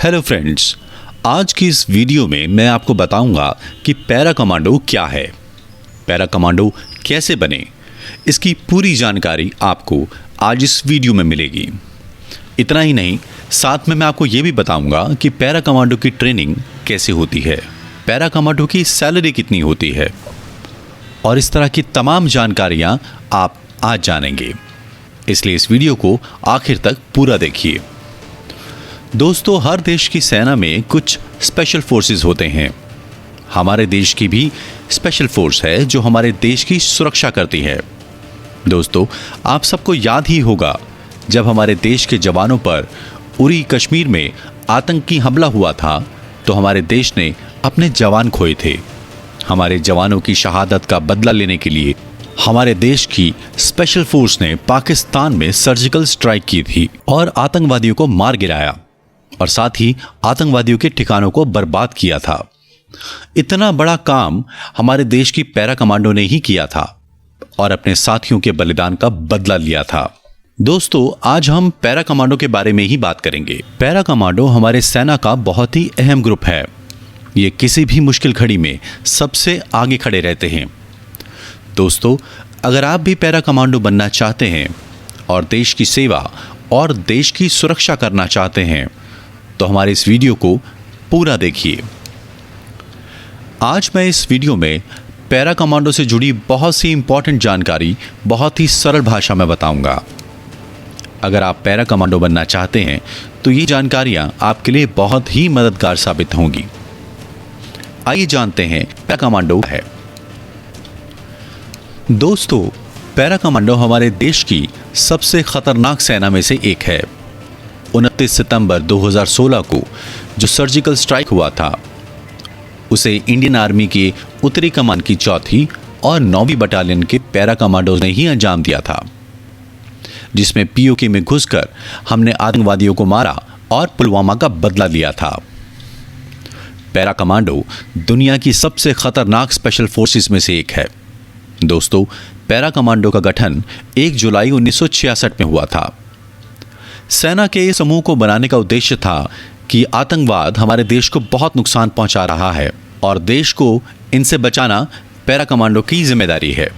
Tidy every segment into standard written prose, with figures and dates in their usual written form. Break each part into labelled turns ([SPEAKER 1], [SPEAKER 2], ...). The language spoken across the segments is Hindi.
[SPEAKER 1] हेलो फ्रेंड्स, आज की इस वीडियो में मैं आपको बताऊंगा कि पैरा कमांडो क्या है, पैरा कमांडो कैसे बने। इसकी पूरी जानकारी आपको आज इस वीडियो में मिलेगी। इतना ही नहीं, साथ में मैं आपको ये भी बताऊंगा कि पैरा कमांडो की ट्रेनिंग कैसे होती है, पैरा कमांडो की सैलरी कितनी होती है और इस तरह की तमाम जानकारियां आप आज जानेंगे। इसलिए इस वीडियो को आखिर तक पूरा देखिए। दोस्तों, हर देश की सेना में कुछ स्पेशल फोर्सेस होते हैं। हमारे देश की भी स्पेशल फोर्स है जो हमारे देश की सुरक्षा करती है। दोस्तों, आप सबको याद ही होगा जब हमारे देश के जवानों पर उरी कश्मीर में आतंकी हमला हुआ था तो हमारे देश ने अपने जवान खोए थे। हमारे जवानों की शहादत का बदला लेने के लिए हमारे देश की स्पेशल फोर्स ने पाकिस्तान में सर्जिकल स्ट्राइक की थी और आतंकवादियों को मार गिराया और साथ ही आतंकवादियों के ठिकानों को बर्बाद किया था। इतना बड़ा काम हमारे देश की पैरा कमांडो ने ही किया था और अपने साथियों के बलिदान का बदला लिया था। दोस्तों, आज हम पैरा कमांडो के बारे में ही बात करेंगे। पैरा कमांडो हमारे सेना का बहुत ही अहम ग्रुप है। ये किसी भी मुश्किल घड़ी में सबसे आगे खड़े रहते हैं। दोस्तों, अगर आप भी पैरा कमांडो बनना चाहते हैं और देश की सेवा और देश की सुरक्षा करना चाहते हैं तो हमारे इस वीडियो को पूरा देखिए। आज मैं इस वीडियो में पैरा कमांडो से जुड़ी बहुत सी इंपॉर्टेंट जानकारी बहुत ही सरल भाषा में बताऊंगा। अगर आप पैरा कमांडो बनना चाहते हैं तो ये जानकारियां आपके लिए बहुत ही मददगार साबित होंगी। आइए जानते हैं पैरा कमांडो है। दोस्तों, पैरा कमांडो हमारे देश की सबसे खतरनाक सेना में से एक है। 29 सितंबर 2016 को जो सर्जिकल स्ट्राइक हुआ था उसे इंडियन आर्मी के उत्तरी कमान की 4वीं और 9वीं बटालियन के पैरा कमांडोज ने ही अंजाम दिया था, जिसमें पीओके में घुसकर हमने आतंकवादियों को मारा और पुलवामा का बदला लिया था। पैरा कमांडो दुनिया की सबसे खतरनाक स्पेशल फोर्सेस में से एक है। दोस्तों, पैरा कमांडो का गठन 1 जुलाई 1966 में हुआ था। सेना के इस समूह को बनाने का उद्देश्य था कि आतंकवाद हमारे देश को बहुत नुकसान पहुंचा रहा है और देश को इनसे बचाना पैरा कमांडो की जिम्मेदारी है।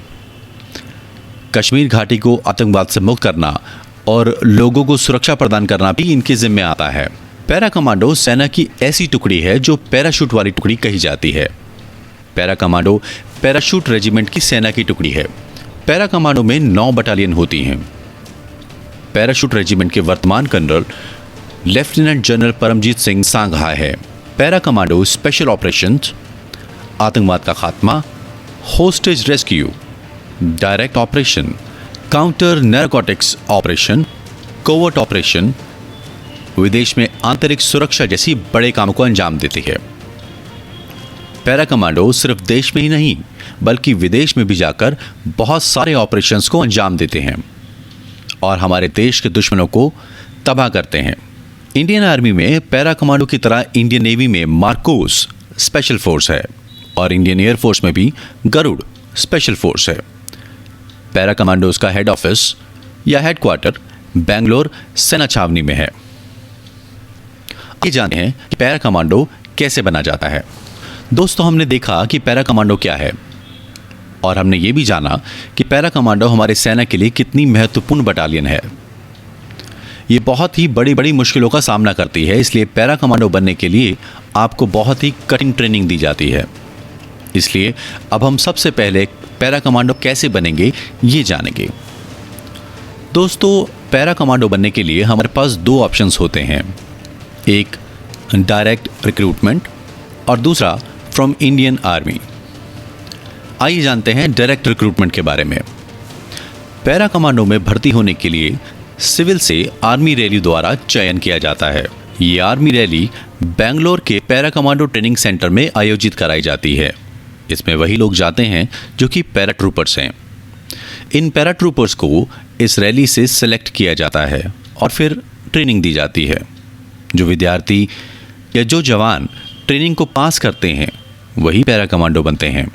[SPEAKER 1] कश्मीर घाटी को आतंकवाद से मुक्त करना और लोगों को सुरक्षा प्रदान करना भी इनके जिम्मे आता है। पैरा कमांडो सेना की ऐसी टुकड़ी है जो पैराशूट वाली टुकड़ी कही जाती है। पैरा कमांडो पैराशूट रेजिमेंट की सेना की टुकड़ी है। पैरा कमांडो में 9 बटालियन होती हैं। पैराशूट रेजिमेंट के वर्तमान colonel lieutenant general Paramjit Singh Sangha है। पैरा कमांडो स्पेशल ऑपरेशंस, आतंकवाद का खात्मा, hostage rescue, direct operation, counter narcotics operation, covert operation, विदेश में आंतरिक सुरक्षा जैसी बड़े कामों को अंजाम देती है। पैरा कमांडो सिर्फ देश में ही नहीं बल्कि विदेश में भी जाकर बहुत सारे ऑपरेशंस को अंजाम देते हैं और हमारे देश के दुश्मनों को तबाह करते हैं। इंडियन आर्मी में पैरा कमांडो की तरह इंडियन नेवी में मार्कोस स्पेशल फोर्स है और इंडियन एयरफोर्स में भी गरुड़ स्पेशल फोर्स है। पैरा कमांडोज का हेड ऑफिस या हेडक्वार्टर बेंगलोर सेना छावनी में है। ये जानते हैं कि पैरा कमांडो कैसे बना जाता है। दोस्तों, हमने देखा कि पैरा कमांडो क्या है और हमने ये भी जाना कि पैरा कमांडो हमारे सेना के लिए कितनी महत्वपूर्ण बटालियन है। ये बहुत ही बड़ी बड़ी मुश्किलों का सामना करती है, इसलिए पैरा कमांडो बनने के लिए आपको बहुत ही कठिन ट्रेनिंग दी जाती है। इसलिए अब हम सबसे पहले पैरा कमांडो कैसे बनेंगे ये जानेंगे। दोस्तों, पैरा कमांडो बनने के लिए हमारे पास 2 ऑप्शंस होते हैं, एक डायरेक्ट रिक्रूटमेंट और दूसरा फ्रॉम इंडियन आर्मी। आइए जानते हैं डायरेक्ट रिक्रूटमेंट के बारे में। पैरा कमांडो में भर्ती होने के लिए सिविल से आर्मी रैली द्वारा चयन किया जाता है। ये आर्मी रैली बेंगलोर के पैरा कमांडो ट्रेनिंग सेंटर में आयोजित कराई जाती है। इसमें वही लोग जाते हैं जो कि पैराट्रूपर्स हैं। इन पैराट्रूपर्स को इस रैली से सिलेक्ट किया जाता है और फिर ट्रेनिंग दी जाती है। जो विद्यार्थी या जो जवान ट्रेनिंग को पास करते हैं वही पैरा कमांडो बनते हैं।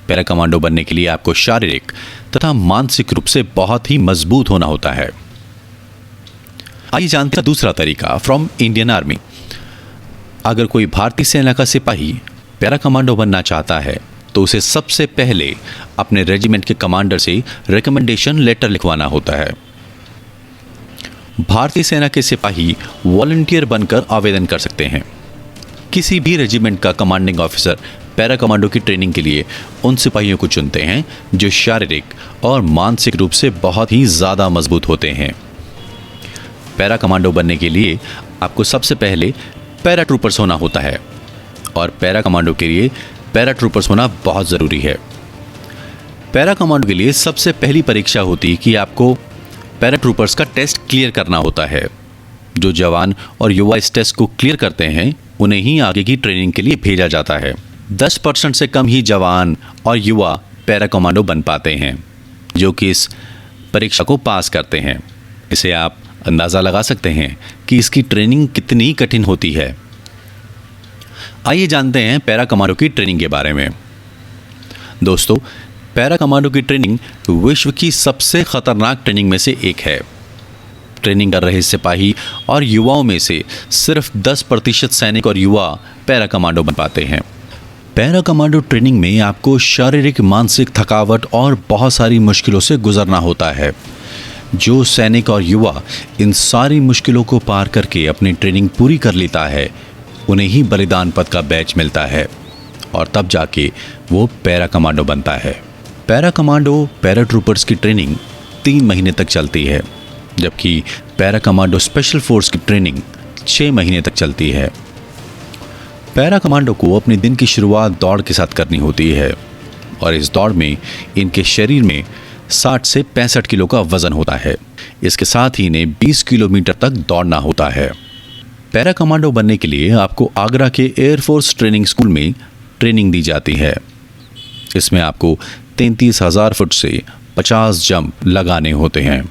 [SPEAKER 1] पैरा कमांडो बनने के लिए आपको शारीरिक तथा मानसिक रूप से बहुत ही मजबूत होना होता है। आइए जानते हैं दूसरा तरीका फ्रॉम इंडियन आर्मी। अगर कोई भारतीय सेना का सिपाही पैरा कमांडो बनना चाहता है तो उसे सबसे पहले अपने रेजिमेंट के कमांडर से रिकमेंडेशन लेटर लिखवाना होता है। भारतीय सेना के सिपाही वॉलंटियर बनकर आवेदन कर सकते हैं। किसी भी रेजिमेंट का कमांडिंग ऑफिसर पैरा कमांडो की ट्रेनिंग के लिए उन सिपाहियों को चुनते हैं जो शारीरिक और मानसिक रूप से बहुत ही ज़्यादा मजबूत होते हैं। पैरा कमांडो बनने के लिए आपको सबसे पहले पैरा ट्रूपर्स होना होता है और पैरा कमांडो के लिए पैरा ट्रूपर्स होना बहुत ज़रूरी है। पैरा कमांडो के लिए सबसे पहली परीक्षा होती है कि आपको पैरा ट्रूपर्स का टेस्ट क्लियर करना होता है। जो जवान और युवा इस टेस्ट को क्लियर करते हैं उन्हें ही आगे की ट्रेनिंग के लिए भेजा जाता है। 10% से कम ही जवान और युवा पैरा कमांडो बन पाते हैं जो कि इस परीक्षा को पास करते हैं। इसे आप अंदाज़ा लगा सकते हैं कि इसकी ट्रेनिंग कितनी कठिन होती है। आइए जानते हैं पैरा कमांडो की ट्रेनिंग के बारे में। दोस्तों, पैरा कमांडो की ट्रेनिंग विश्व की सबसे खतरनाक ट्रेनिंग में से एक है। ट्रेनिंग कर रहे सिपाही और युवाओं में से सिर्फ 10% सैनिक और युवा पैरा कमांडो बन पाते हैं। पैरा कमांडो ट्रेनिंग में आपको शारीरिक, मानसिक थकावट और बहुत सारी मुश्किलों से गुजरना होता है। जो सैनिक और युवा इन सारी मुश्किलों को पार करके अपनी ट्रेनिंग पूरी कर लेता है उन्हें ही बलिदान पथ का बैच मिलता है और तब जाके वो पैरा कमांडो बनता है। पैरा कमांडो पैरा ट्रूपर्स की ट्रेनिंग 3 महीने तक चलती है, जबकि पैरा कमांडो स्पेशल फोर्स की ट्रेनिंग 6 महीने तक चलती है। पैरा कमांडो को अपने दिन की शुरुआत दौड़ के साथ करनी होती है और इस दौड़ में इनके शरीर में 60 से 65 किलो का वजन होता है। इसके साथ ही इन्हें 20 किलोमीटर तक दौड़ना होता है। पैरा कमांडो बनने के लिए आपको आगरा के एयरफोर्स ट्रेनिंग स्कूल में ट्रेनिंग दी जाती है। इसमें आपको 33,000 फुट से 50 जंप लगाने होते हैं।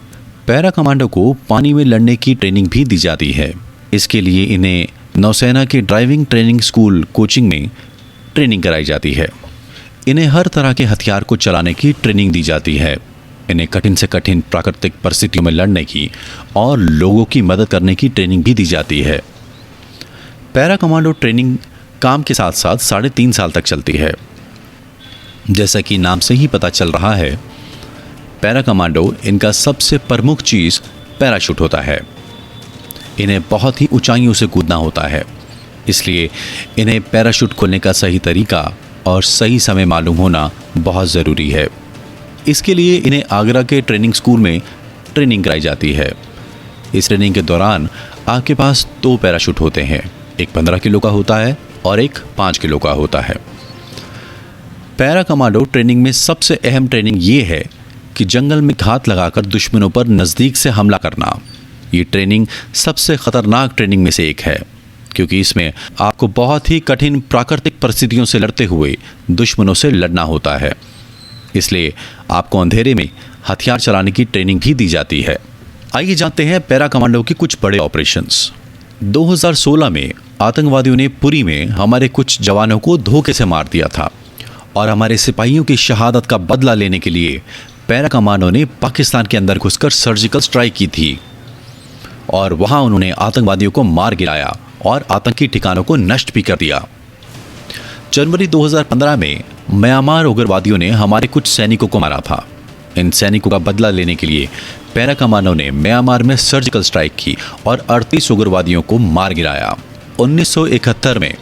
[SPEAKER 1] पैरा कमांडो को पानी में लड़ने की ट्रेनिंग भी दी जाती है। इसके लिए इन्हें नौसेना के ड्राइविंग ट्रेनिंग स्कूल कोचिंग में ट्रेनिंग कराई जाती है। इन्हें हर तरह के हथियार को चलाने की ट्रेनिंग दी जाती है। इन्हें कठिन से कठिन प्राकृतिक परिस्थितियों में लड़ने की और लोगों की मदद करने की ट्रेनिंग भी दी जाती है। पैरा कमांडो ट्रेनिंग काम के साथ साथ 3.5 साल तक चलती है। जैसा कि नाम से ही पता चल रहा है, पैरा कमांडो इनका सबसे प्रमुख चीज़ पैराशूट होता है। इन्हें बहुत ही ऊंचाइयों से कूदना होता है, इसलिए इन्हें पैराशूट खोलने का सही तरीका और सही समय मालूम होना बहुत ज़रूरी है। इसके लिए इन्हें आगरा के ट्रेनिंग स्कूल में ट्रेनिंग कराई जाती है। इस ट्रेनिंग के दौरान आपके पास 2 पैराशूट होते हैं, एक 15 किलो का होता है और एक 5 किलो का होता है। पैरा कमांडो ट्रेनिंग में सबसे अहम ट्रेनिंग ये है कि जंगल में घात लगाकर दुश्मनों पर नज़दीक से हमला करना। ये ट्रेनिंग सबसे ख़तरनाक ट्रेनिंग में से एक है, क्योंकि इसमें आपको बहुत ही कठिन प्राकृतिक परिस्थितियों से लड़ते हुए दुश्मनों से लड़ना होता है। इसलिए आपको अंधेरे में हथियार चलाने की ट्रेनिंग भी दी जाती है। आइए जानते हैं पैरा कमांडो के कुछ बड़े ऑपरेशंस। 2016 में आतंकवादियों ने पुरी में हमारे कुछ जवानों को धोखे से मार दिया था और हमारे सिपाहियों की शहादत का बदला लेने के लिए पैरा कमांडो ने पाकिस्तान के अंदर घुसकर सर्जिकल स्ट्राइक की थी और वहां उन्होंने आतंकवादियों को मार गिराया और आतंकी ठिकानों को नष्ट भी कर दिया। जनवरी 2015 में म्यांमार उग्रवादियों ने हमारे कुछ सैनिकों को मारा था। इन सैनिकों का बदला लेने के लिए पैरा कमांडो ने म्यांमार में सर्जिकल स्ट्राइक की और 38 उग्रवादियों को मार गिराया। 1971 में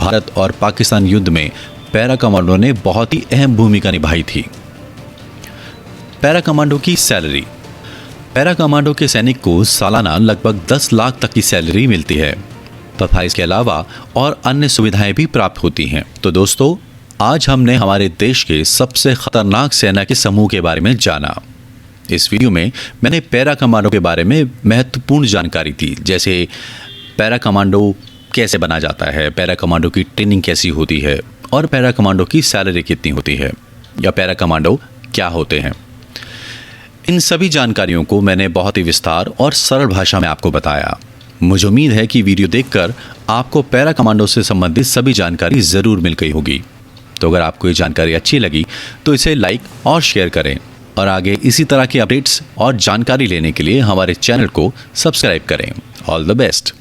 [SPEAKER 1] भारत और पाकिस्तान युद्ध में पैरा कमांडो ने बहुत ही अहम भूमिका निभाई थी। पैरा कमांडो की सैलरी। पैरा कमांडो के सैनिक को सालाना लगभग 10 लाख तक की सैलरी मिलती है तथा इसके अलावा और अन्य सुविधाएं भी प्राप्त होती हैं। तो दोस्तों, आज हमने हमारे देश के सबसे खतरनाक सेना के समूह के बारे में जाना। इस वीडियो में मैंने पैरा कमांडो के बारे में महत्वपूर्ण जानकारी दी, जैसे पैरा कमांडो कैसे बना जाता है, पैरा कमांडो की ट्रेनिंग कैसी होती है और पैरा कमांडो की सैलरी कितनी होती है या पैरा कमांडो क्या होते हैं। इन सभी जानकारियों को मैंने बहुत ही विस्तार और सरल भाषा में आपको बताया। मुझे उम्मीद है कि वीडियो देखकर आपको पैरा कमांडो से संबंधित सभी जानकारी ज़रूर मिल गई होगी। तो अगर आपको ये जानकारी अच्छी लगी तो इसे लाइक और शेयर करें और आगे इसी तरह के अपडेट्स और जानकारी लेने के लिए हमारे चैनल को सब्सक्राइब करें। All the best.